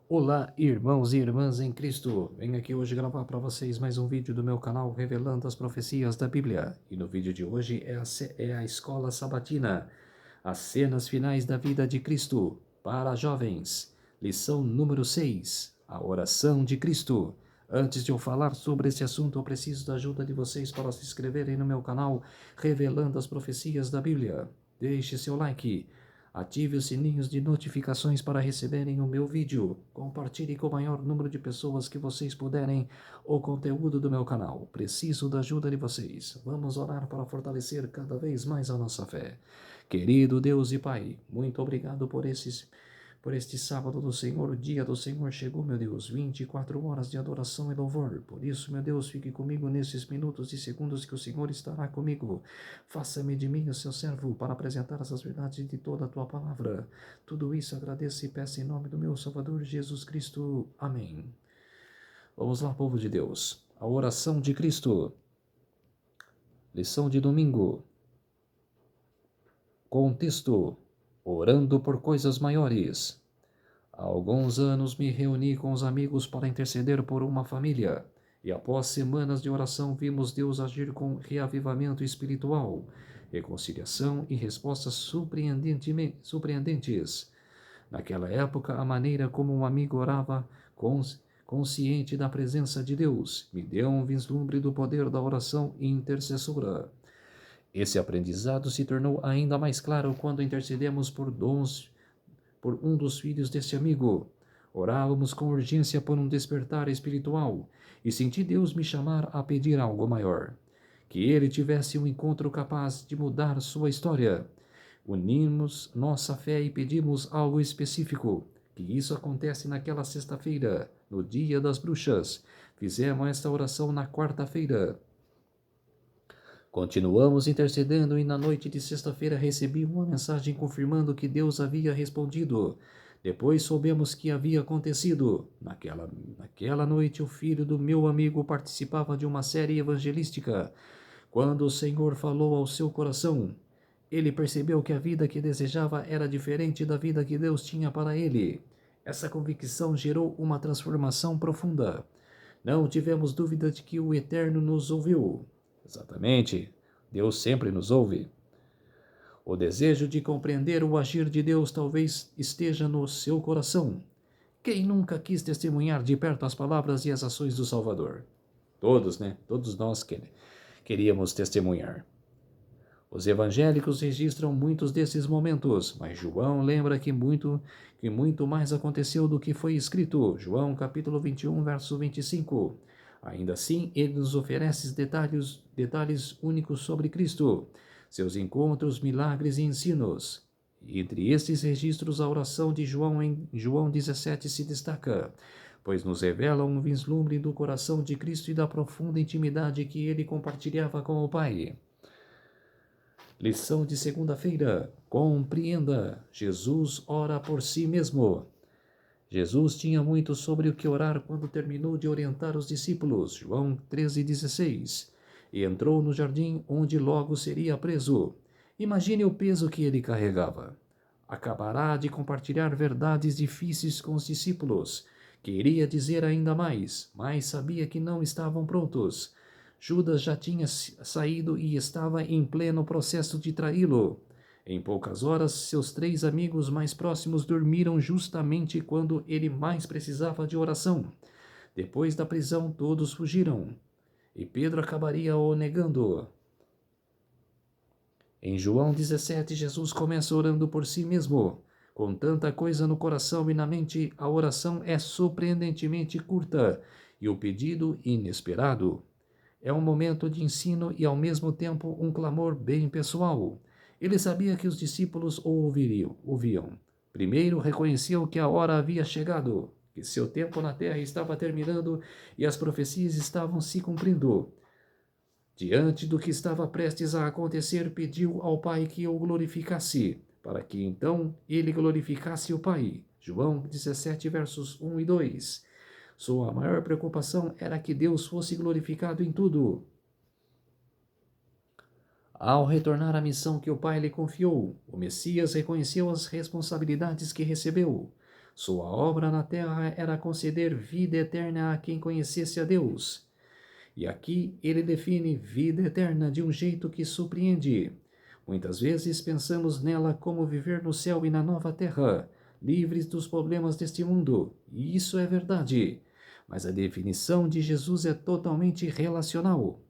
Olá, irmãos e irmãs em Cristo. Venho aqui hoje gravar para vocês mais um vídeo do meu canal revelando as profecias da Bíblia. E no vídeo de hoje é a Escola Sabatina, as cenas finais da vida de Cristo para jovens. Lição número 6, a oração de Cristo. Antes de eu falar sobre esse assunto, eu preciso da ajuda de vocês para se inscreverem no meu canal revelando as profecias da Bíblia. Deixe seu like. Ative os sininhos de notificações para receberem o meu vídeo. Compartilhe com o maior número de pessoas que vocês puderem o conteúdo do meu canal. Preciso da ajuda de vocês. Vamos orar para fortalecer cada vez mais a nossa fé. Querido Deus e Pai, muito obrigado por este sábado do Senhor. O dia do Senhor chegou, meu Deus, 24 horas de adoração e louvor. Por isso, meu Deus, fique comigo nesses minutos e segundos que o Senhor estará comigo. Faça-me de mim o seu servo para apresentar essas verdades de toda a tua palavra. Tudo isso agradeço e peço em nome do meu Salvador Jesus Cristo. Amém. Vamos lá, povo de Deus. A oração de Cristo. Lição de domingo. Contexto: orando por coisas maiores. Há alguns anos me reuni com os amigos para interceder por uma família, e após semanas de oração vimos Deus agir com reavivamento espiritual, reconciliação e respostas surpreendentes. Naquela época, a maneira como um amigo orava, consciente da presença de Deus, me deu um vislumbre do poder da oração intercessora. Esse aprendizado se tornou ainda mais claro quando intercedemos por um dos filhos desse amigo. Orávamos com urgência por um despertar espiritual e senti Deus me chamar a pedir algo maior. Que ele tivesse um encontro capaz de mudar sua história. Unimos nossa fé e pedimos algo específico. Que isso acontece naquela sexta-feira, no Dia das Bruxas. Fizemos esta oração na quarta-feira. Continuamos intercedendo e na noite de sexta-feira recebi uma mensagem confirmando que Deus havia respondido. Depois soubemos que havia acontecido. Naquela noite, o filho do meu amigo participava de uma série evangelística. Quando o Senhor falou ao seu coração, ele percebeu que a vida que desejava era diferente da vida que Deus tinha para ele. Essa convicção gerou uma transformação profunda. Não tivemos dúvida de que o Eterno nos ouviu. Exatamente, Deus sempre nos ouve. O desejo de compreender o agir de Deus talvez esteja no seu coração. Quem nunca quis testemunhar de perto as palavras e as ações do Salvador? Todos, né? Todos nós queríamos testemunhar. Os evangélicos registram muitos desses momentos, mas João lembra que muito mais aconteceu do que foi escrito. João capítulo 21, verso 25. Ainda assim, ele nos oferece detalhes únicos sobre Cristo, seus encontros, milagres e ensinos. E entre estes registros, a oração de João em João 17 se destaca, pois nos revela um vislumbre do coração de Cristo e da profunda intimidade que ele compartilhava com o Pai. Lição de segunda-feira. Compreenda. Jesus ora por si mesmo. Jesus tinha muito sobre o que orar quando terminou de orientar os discípulos. João 13,16. E entrou no jardim onde logo seria preso. Imagine o peso que ele carregava. Acabará de compartilhar verdades difíceis com os discípulos. Queria dizer ainda mais, mas sabia que não estavam prontos. Judas já tinha saído e estava em pleno processo de traí-lo. Em poucas horas, seus 3 amigos mais próximos dormiram justamente quando ele mais precisava de oração. Depois da prisão, todos fugiram. E Pedro acabaria o negando. Em João 17, Jesus começa orando por si mesmo. Com tanta coisa no coração e na mente, a oração é surpreendentemente curta e o pedido inesperado. É um momento de ensino e, ao mesmo tempo, um clamor bem pessoal. Ele sabia que os discípulos o ouviam. Primeiro, reconheceu que a hora havia chegado, que seu tempo na terra estava terminando e as profecias estavam se cumprindo. Diante do que estava prestes a acontecer, pediu ao Pai que o glorificasse, para que então ele glorificasse o Pai. João 17, versos 1 e 2. Sua maior preocupação era que Deus fosse glorificado em tudo. Ao retornar à missão que o Pai lhe confiou, o Messias reconheceu as responsabilidades que recebeu. Sua obra na terra era conceder vida eterna a quem conhecesse a Deus. E aqui ele define vida eterna de um jeito que surpreende. Muitas vezes pensamos nela como viver no céu e na nova terra, livres dos problemas deste mundo, e isso é verdade. Mas a definição de Jesus é totalmente relacional.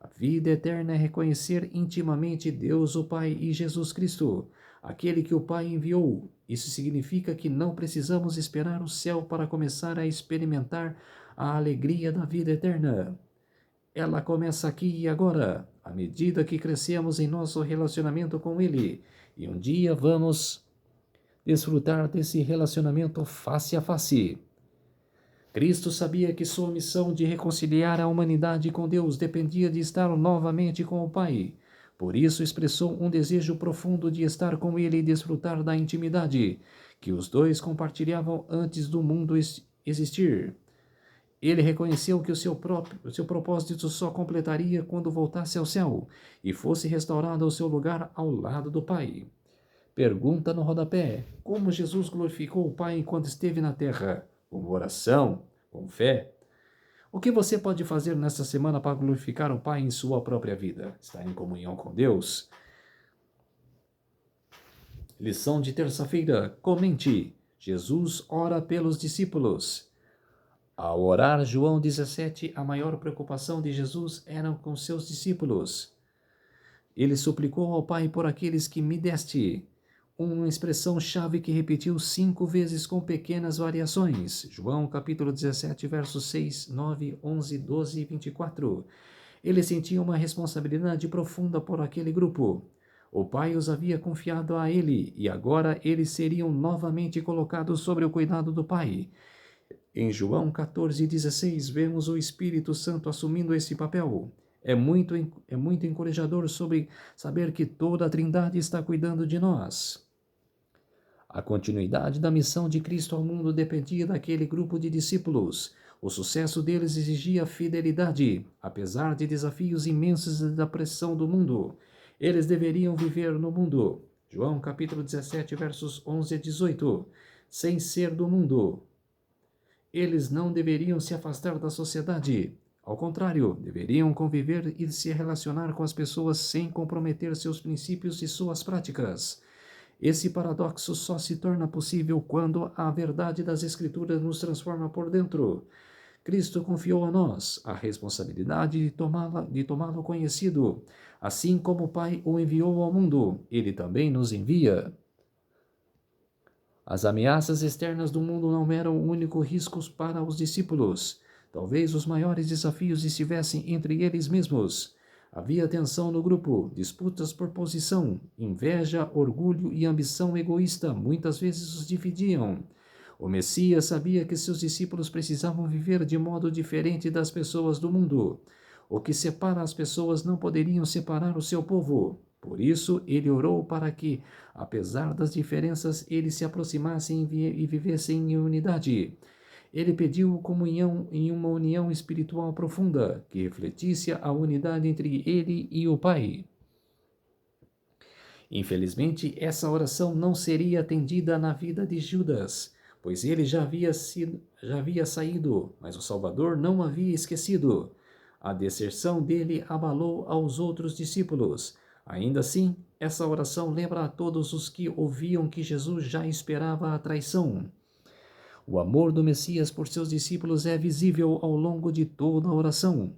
A vida eterna é reconhecer intimamente Deus, o Pai, e Jesus Cristo, aquele que o Pai enviou. Isso significa que não precisamos esperar o céu para começar a experimentar a alegria da vida eterna. Ela começa aqui e agora, à medida que crescemos em nosso relacionamento com Ele, e um dia vamos desfrutar desse relacionamento face a face. Cristo sabia que sua missão de reconciliar a humanidade com Deus dependia de estar novamente com o Pai. Por isso expressou um desejo profundo de estar com Ele e desfrutar da intimidade que os dois compartilhavam antes do mundo existir. Ele reconheceu que o seu propósito só completaria quando voltasse ao céu e fosse restaurado ao seu lugar ao lado do Pai. Pergunta no rodapé: como Jesus glorificou o Pai enquanto esteve na terra? Com oração, com fé. O que você pode fazer nesta semana para glorificar o Pai em sua própria vida? Estar em comunhão com Deus? Lição de terça-feira. Comente. Jesus ora pelos discípulos. Ao orar João 17, a maior preocupação de Jesus era com seus discípulos. Ele suplicou ao Pai por aqueles que me deste. Uma expressão-chave que repetiu 5 vezes com pequenas variações. João capítulo 17, versos 6, 9, 11, 12 e 24. Ele sentia uma responsabilidade profunda por aquele grupo. O Pai os havia confiado a ele, e agora eles seriam novamente colocados sobre o cuidado do Pai. Em João 14,16, vemos o Espírito Santo assumindo esse papel. É muito encorajador sobre saber que toda a Trindade está cuidando de nós. A continuidade da missão de Cristo ao mundo dependia daquele grupo de discípulos. O sucesso deles exigia fidelidade, apesar de desafios imensos e da pressão do mundo. Eles deveriam viver no mundo. João capítulo 17, versos 11 a 18. Sem ser do mundo. Eles não deveriam se afastar da sociedade. Ao contrário, deveriam conviver e se relacionar com as pessoas sem comprometer seus princípios e suas práticas. Esse paradoxo só se torna possível quando a verdade das Escrituras nos transforma por dentro. Cristo confiou a nós a responsabilidade de tomá-lo conhecido. Assim como o Pai o enviou ao mundo, Ele também nos envia. As ameaças externas do mundo não eram o único risco para os discípulos. Talvez os maiores desafios estivessem entre eles mesmos. Havia tensão no grupo, disputas por posição, inveja, orgulho e ambição egoísta muitas vezes os dividiam. O Messias sabia que seus discípulos precisavam viver de modo diferente das pessoas do mundo. O que separa as pessoas não poderiam separar o seu povo. Por isso, ele orou para que, apesar das diferenças, eles se aproximassem e vivessem em unidade. Ele pediu comunhão em uma união espiritual profunda, que refletisse a unidade entre ele e o Pai. Infelizmente, essa oração não seria atendida na vida de Judas, pois ele já havia saído, mas o Salvador não havia esquecido. A deserção dele abalou aos outros discípulos. Ainda assim, essa oração lembra a todos os que ouviam que Jesus já esperava a traição. O amor do Messias por seus discípulos é visível ao longo de toda a oração.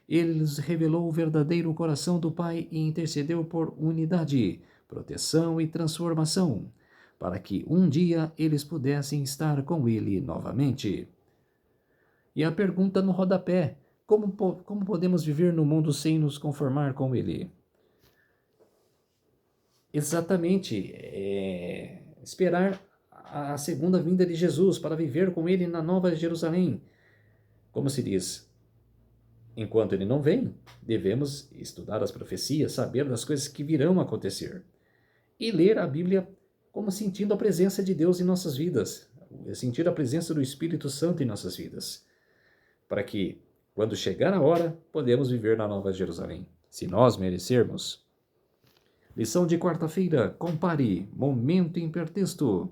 Ele lhes revelou o verdadeiro coração do Pai e intercedeu por unidade, proteção e transformação, para que um dia eles pudessem estar com Ele novamente. E a pergunta no rodapé: como podemos viver no mundo sem nos conformar com Ele? Exatamente, esperar a segunda vinda de Jesus para viver com Ele na Nova Jerusalém. Como se diz, enquanto Ele não vem, devemos estudar as profecias, saber das coisas que virão a acontecer e ler a Bíblia como sentindo a presença de Deus em nossas vidas, sentir a presença do Espírito Santo em nossas vidas, para que, quando chegar a hora, podemos viver na Nova Jerusalém, se nós merecermos. Lição de quarta-feira, compare, momento hipertexto.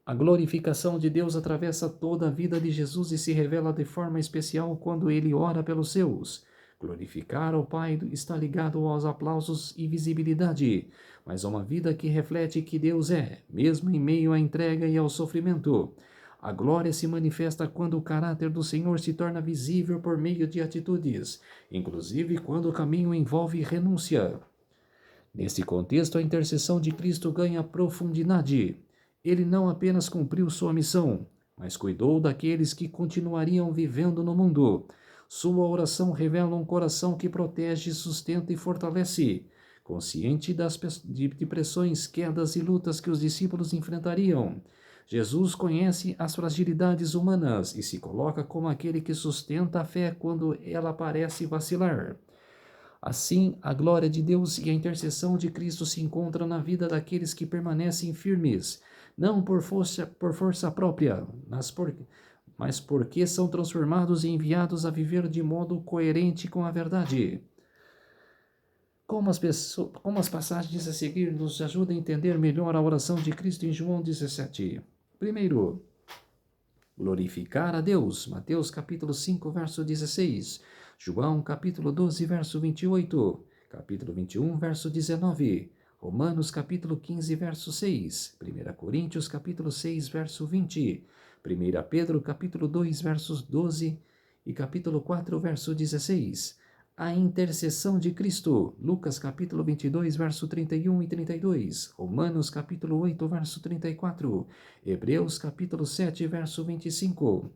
A glorificação de Deus atravessa toda a vida de Jesus e se revela de forma especial quando ele ora pelos seus. Glorificar ao Pai está ligado aos aplausos e visibilidade, mas a uma vida que reflete que Deus é, mesmo em meio à entrega e ao sofrimento. A glória se manifesta quando o caráter do Senhor se torna visível por meio de atitudes, inclusive quando o caminho envolve renúncia. Nesse contexto, a intercessão de Cristo ganha profundidade. Ele não apenas cumpriu sua missão, mas cuidou daqueles que continuariam vivendo no mundo. Sua oração revela um coração que protege, sustenta e fortalece, consciente de pressões, quedas e lutas que os discípulos enfrentariam. Jesus conhece as fragilidades humanas e se coloca como aquele que sustenta a fé quando ela parece vacilar. Assim, a glória de Deus e a intercessão de Cristo se encontram na vida daqueles que permanecem firmes, não por força própria, mas porque são transformados e enviados a viver de modo coerente com a verdade. Como as passagens a seguir nos ajudam a entender melhor a oração de Cristo em João 17. Primeiro, glorificar a Deus, Mateus capítulo 5, verso 16, João capítulo 12, verso 28, capítulo 21, verso 19, Romanos capítulo 15, verso 6, 1 Coríntios capítulo 6, verso 20, 1 Pedro capítulo 2, versos 12 e capítulo 4, verso 16. A intercessão de Cristo, Lucas capítulo 22, verso 31 e 32, Romanos capítulo 8, verso 34, Hebreus capítulo 7, verso 25.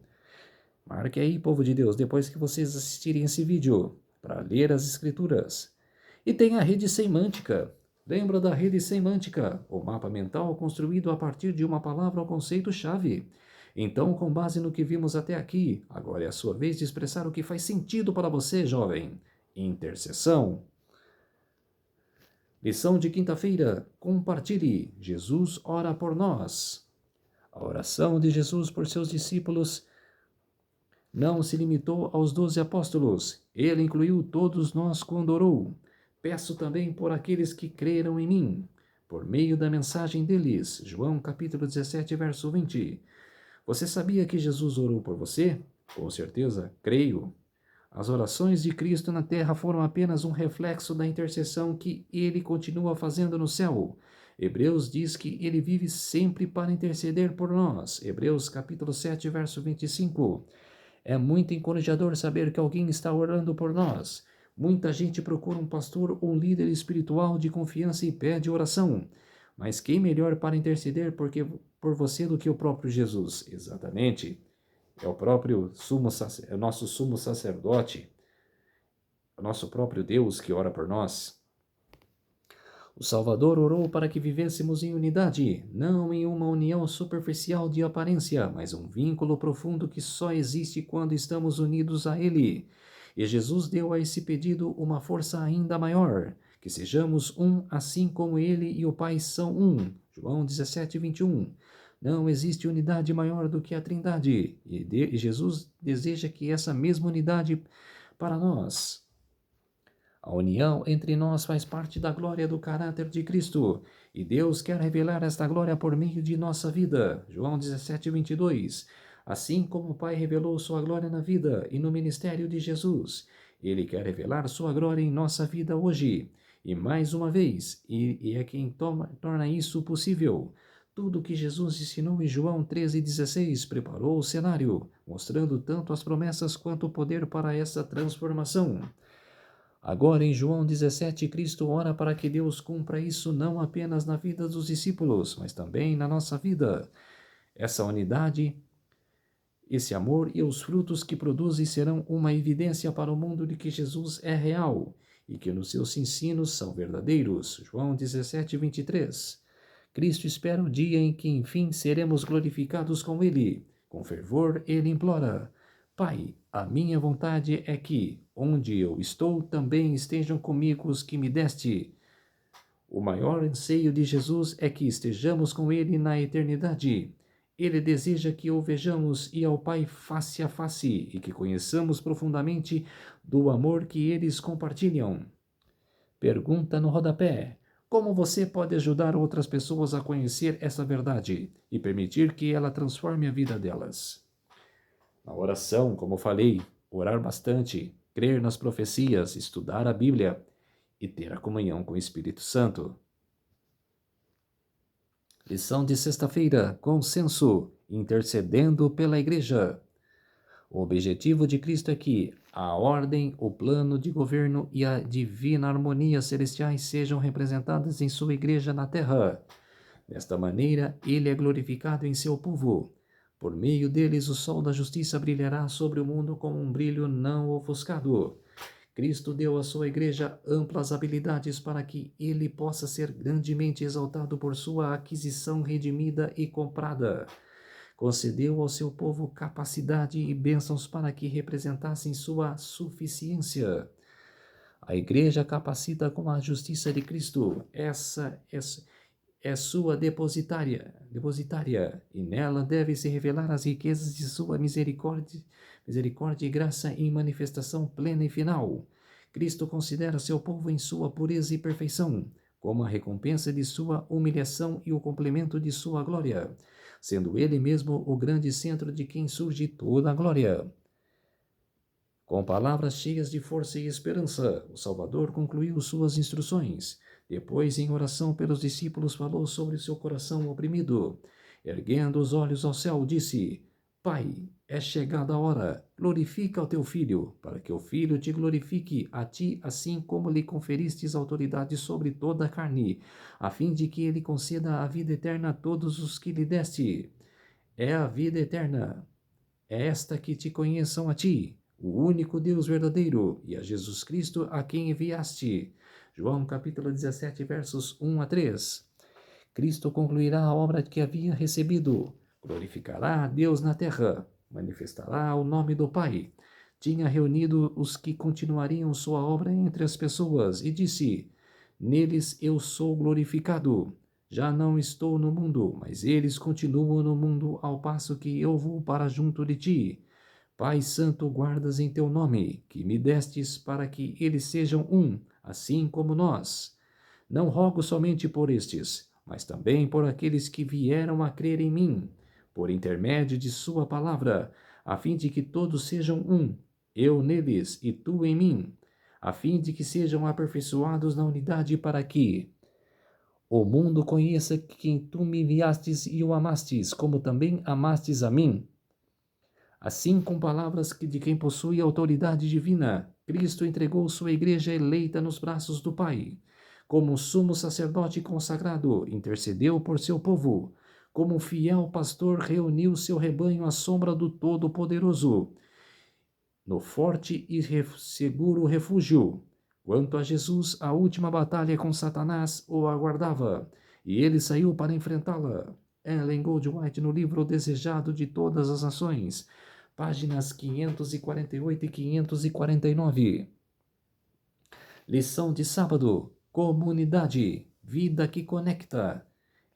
Marque aí, povo de Deus, depois que vocês assistirem esse vídeo, para ler as escrituras. E tem a rede semântica. Lembra da rede semântica, o mapa mental construído a partir de uma palavra ou conceito-chave. Então, com base no que vimos até aqui, agora é a sua vez de expressar o que faz sentido para você, jovem. Intercessão. Lição de quinta-feira. Compartilhe. Jesus ora por nós. A oração de Jesus por seus discípulos não se limitou aos 12 apóstolos. Ele incluiu todos nós quando orou. Peço também por aqueles que creram em mim, por meio da mensagem deles. João capítulo 17, verso 20. Você sabia que Jesus orou por você? Com certeza, creio. As orações de Cristo na terra foram apenas um reflexo da intercessão que ele continua fazendo no céu. Hebreus diz que ele vive sempre para interceder por nós. Hebreus capítulo 7, verso 25. É muito encorajador saber que alguém está orando por nós. Muita gente procura um pastor ou um líder espiritual de confiança e pede oração. Mas quem melhor para interceder por você do que o próprio Jesus? Exatamente. É o próprio é o nosso sumo sacerdote, o nosso próprio Deus que ora por nós. O Salvador orou para que vivêssemos em unidade, não em uma união superficial de aparência, mas um vínculo profundo que só existe quando estamos unidos a Ele. E Jesus deu a esse pedido uma força ainda maior, que sejamos um assim como Ele e o Pai são um. João 17, 21. Não existe unidade maior do que a Trindade, e Jesus deseja que essa mesma unidade para nós. A união entre nós faz parte da glória do caráter de Cristo, e Deus quer revelar esta glória por meio de nossa vida. João 17, 22. Assim como o Pai revelou sua glória na vida e no ministério de Jesus, Ele quer revelar sua glória em nossa vida hoje. E mais uma vez, e é quem torna isso possível. Tudo o que Jesus ensinou em João 13,16 preparou o cenário, mostrando tanto as promessas quanto o poder para essa transformação. Agora, em João 17, Cristo ora para que Deus cumpra isso não apenas na vida dos discípulos, mas também na nossa vida. Essa unidade, esse amor e os frutos que produzem serão uma evidência para o mundo de que Jesus é real e que nos seus ensinos são verdadeiros. João 17, 23. Cristo espera o dia em que, enfim, seremos glorificados com Ele. Com fervor, Ele implora: Pai, a minha vontade é que, onde eu estou, também estejam comigo os que me deste. O maior anseio de Jesus é que estejamos com Ele na eternidade. Ele deseja que o vejamos e ao Pai face a face e que conheçamos profundamente do amor que eles compartilham. Pergunta no rodapé: Como você pode ajudar outras pessoas a conhecer essa verdade e permitir que ela transforme a vida delas? Na oração, como falei, orar bastante, crer nas profecias, estudar a Bíblia e ter a comunhão com o Espírito Santo. Lição de sexta-feira: consenso, intercedendo pela Igreja. O objetivo de Cristo é que a ordem, o plano de governo e a divina harmonia celestiais sejam representadas em sua Igreja na terra. Desta maneira, ele é glorificado em seu povo. Por meio deles, o sol da justiça brilhará sobre o mundo com um brilho não ofuscado. Cristo deu à sua igreja amplas habilidades para que ele possa ser grandemente exaltado por sua aquisição redimida e comprada. Concedeu ao seu povo capacidade e bênçãos para que representassem sua suficiência. A igreja capacita com a justiça de Cristo. Essa é sua depositária, e nela deve se revelar as riquezas de sua misericórdia e graça em manifestação plena e final. Cristo considera seu povo em sua pureza e perfeição, como a recompensa de sua humilhação e o complemento de sua glória, sendo ele mesmo o grande centro de quem surge toda a glória. Com palavras cheias de força e esperança, o Salvador concluiu suas instruções. Depois, em oração pelos discípulos, falou sobre seu coração oprimido. Erguendo os olhos ao céu, disse: Pai, é chegada a hora. Glorifica o teu Filho, para que o Filho te glorifique a ti, assim como lhe conferistes autoridade sobre toda a carne, a fim de que ele conceda a vida eterna a todos os que lhe deste. É a vida eterna. É esta que te conheçam a ti, o único Deus verdadeiro, e a Jesus Cristo a quem enviaste. João capítulo 17, versos 1 a 3. Cristo concluirá a obra que havia recebido, glorificará a Deus na terra, manifestará o nome do Pai. Tinha reunido os que continuariam sua obra entre as pessoas e disse: Neles eu sou glorificado. Já não estou no mundo, mas eles continuam no mundo ao passo que eu vou para junto de ti. Pai Santo, guardas em teu nome, que me destes para que eles sejam um, assim como nós. Não rogo somente por estes, mas também por aqueles que vieram a crer em mim, por intermédio de sua palavra, a fim de que todos sejam um, eu neles e tu em mim, a fim de que sejam aperfeiçoados na unidade para que o mundo conheça quem tu me enviastes e o amastes, como também amastes a mim. Assim, com palavras de quem possui autoridade divina, Cristo entregou sua igreja eleita nos braços do Pai. Como sumo sacerdote consagrado, intercedeu por seu povo. Como fiel pastor, reuniu seu rebanho à sombra do Todo-Poderoso, no forte e seguro refúgio. Quanto a Jesus, a última batalha com Satanás o aguardava, e ele saiu para enfrentá-la. Ellen Goldwhite, no livro O Desejado de Todas as Nações, páginas 548 e 549. Lição de sábado: comunidade, vida que conecta.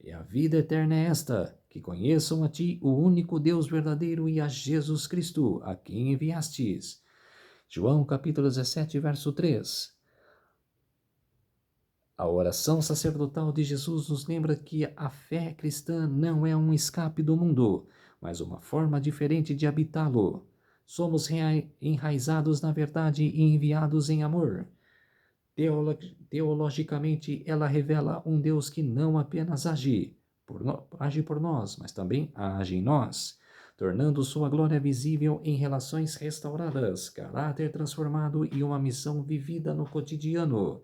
E a vida eterna é esta, que conheçam a ti, o único Deus verdadeiro, e a Jesus Cristo, a quem enviastes. João capítulo 17, verso 3. A oração sacerdotal de Jesus nos lembra que a fé cristã não é um escape do mundo, mas uma forma diferente de habitá-lo. Somos enraizados na verdade e enviados em amor. Teologicamente, ela revela um Deus que não apenas age por nós, mas também age em nós, tornando sua glória visível em relações restauradas, caráter transformado e uma missão vivida no cotidiano.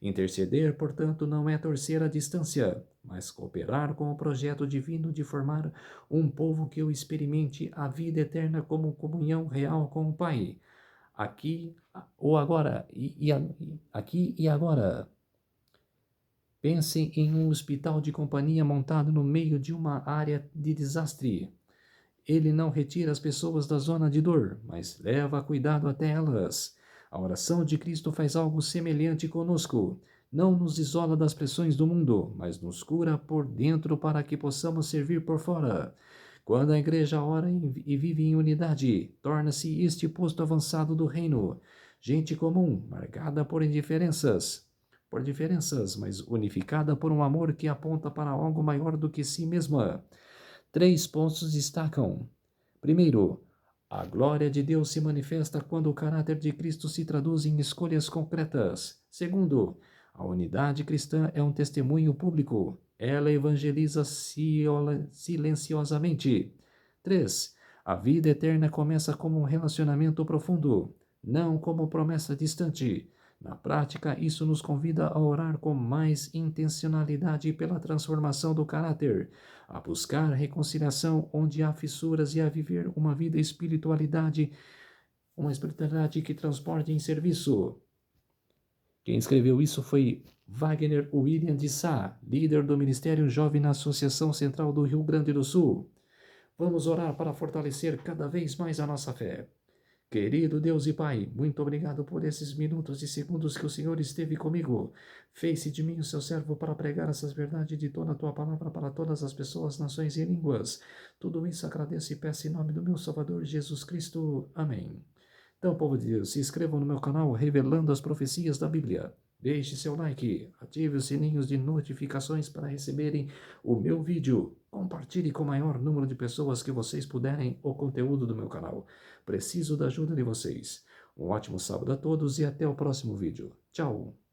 Interceder, portanto, não é torcer a distância, mas cooperar com o projeto divino de formar um povo que o experimente a vida eterna como comunhão real com o Pai, aqui ou agora, aqui e agora. Pense em um hospital de companhia montado no meio de uma área de desastre. Ele não retira as pessoas da zona de dor, mas leva cuidado até elas. A oração de Cristo faz algo semelhante conosco. Não nos isola das pressões do mundo, mas nos cura por dentro para que possamos servir por fora. Quando a igreja ora e vive em unidade, torna-se este posto avançado do reino. Gente comum, marcada por indiferenças, por diferenças, mas unificada por um amor que aponta para algo maior do que si mesma. 3 pontos destacam. Primeiro, a glória de Deus se manifesta quando o caráter de Cristo se traduz em escolhas concretas. Segundo, a unidade cristã é um testemunho público. Ela evangeliza silenciosamente. 3. A vida eterna começa como um relacionamento profundo, não como promessa distante. Na prática, isso nos convida a orar com mais intencionalidade pela transformação do caráter, a buscar reconciliação onde há fissuras e a viver uma espiritualidade que transporte em serviço. Quem escreveu isso foi Wagner William de Sá, líder do Ministério Jovem na Associação Central do Rio Grande do Sul. Vamos orar para fortalecer cada vez mais a nossa fé. Querido Deus e Pai, muito obrigado por esses minutos e segundos que o Senhor esteve comigo. Fez-se de mim o seu servo para pregar essas verdades de toda a tua palavra para todas as pessoas, nações e línguas. Tudo isso agradeço e peço em nome do meu Salvador Jesus Cristo. Amém. Então, povo de Deus, se inscrevam no meu canal Revelando as Profecias da Bíblia. Deixe seu like, ative os sininhos de notificações para receberem o meu vídeo. Compartilhe com o maior número de pessoas que vocês puderem o conteúdo do meu canal. Preciso da ajuda de vocês. Um ótimo sábado a todos e até o próximo vídeo. Tchau!